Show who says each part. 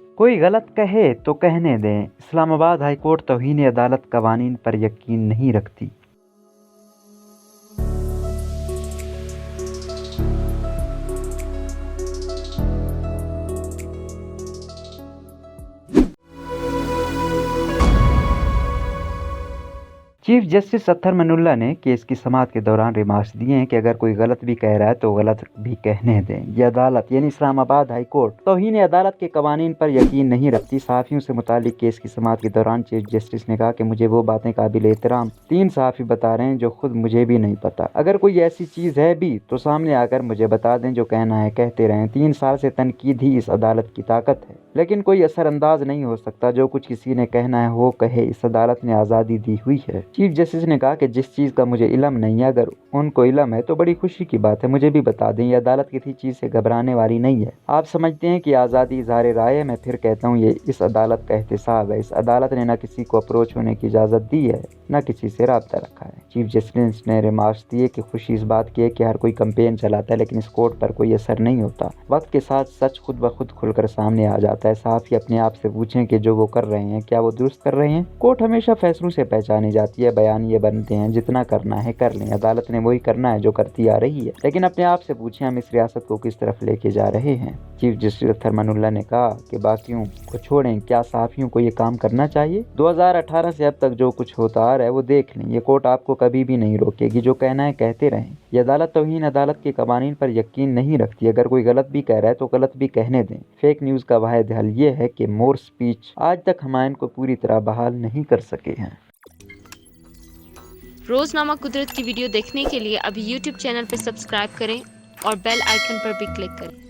Speaker 1: कोई गलत कहे तो कहने दें। इस्लामाबाद हाई कोर्ट तौहीन अदालत कवानीन पर यकीन नहीं रखती। चीफ जस्टिस अत्तर मनुल्लाह ने केस की समाअत के दौरान रिमार्क्स दिए हैं कि अगर कोई गलत भी कह रहा है तो गलत भी कहने दें। ये अदालत यानी इस्लामाबाद हाई कोर्ट तौहीन अदालत के कवानीन पर यकीन नहीं रखती। सहाफ़ियों से मुतालिक केस की समाअत के दौरान चीफ जस्टिस ने कहा कि मुझे वो बातें काबिल एहतराम 3 सहाफ़ी बता रहे हैं जो खुद मुझे भी नहीं पता। अगर कोई ऐसी चीज़ है भी तो सामने आकर मुझे बता दें। जो कहना है कहते रहें। 3 साल से तनकीद ही इस अदालत की ताकत है, लेकिन कोई असरअंदाज नहीं हो सकता। जो कुछ किसी ने कहना है वो कहे, इस अदालत ने आज़ादी दी हुई है। चीफ जस्टिस ने कहा कि जिस चीज़ का मुझे इल्म नहीं है, अगर उनको इल्म है तो बड़ी खुशी की बात है, मुझे भी बता दें। ये अदालत किसी चीज़ से घबराने वाली नहीं है। आप समझते हैं कि आज़ादी इज़हार राय है, मैं फिर कहता हूँ ये इस अदालत का एहतसाब है। इस अदालत ने न किसी को अप्रोच होने की इजाज़त दी है, न किसी से राब्ता रखा है। चीफ जस्टिस ने रिमार्क्स दिए कि खुशी इस बात की है कि हर कोई कैंपेन चलाता है, लेकिन इस कोर्ट पर कोई असर नहीं होता। वक्त के साथ सच खुद ब खुद खुलकर सामने आ जाता है। सहाफ़ी अपने आप से पूछें कि जो वो कर रहे हैं क्या वो दुरुस्त कर रहे हैं। कोर्ट हमेशा फैसलों से पहचानी जाती है। बयान ये बनते हैं जितना करना है कर लें। अदालत ने वही करना है जो करती आ रही है, लेकिन अपने आप से पूछें हम इस रियासत को किस तरफ लेके जा रहे हैं। चीफ जस्टिस अत्तर मनुल्लाह ने कहा कि बाकियों को छोड़ें, क्या सहाफ़ियों को ये काम करना चाहिए? 2018 से अब तक जो कुछ होता आ रहा है वो देख लें। ये कोर्ट आपको कभी भी नहीं रोकेगी। जो कहना है कहते रहें। ये अदालत तौहीन अदालत के कवानीन पर यकीन नहीं रखती। अगर कोई गलत भी कह रहा है तो गलत भी कहने दें। फेक न्यूज़ का वाहिद हल ये है कि मोर स्पीच आज तक हमायन को पूरी तरह बहाल नहीं कर सके हैं।
Speaker 2: रोजनामा कुदरत की वीडियो देखने के लिए अभी YouTube चैनल पर सब्सक्राइब करें और बेल आइकन पर भी क्लिक करें।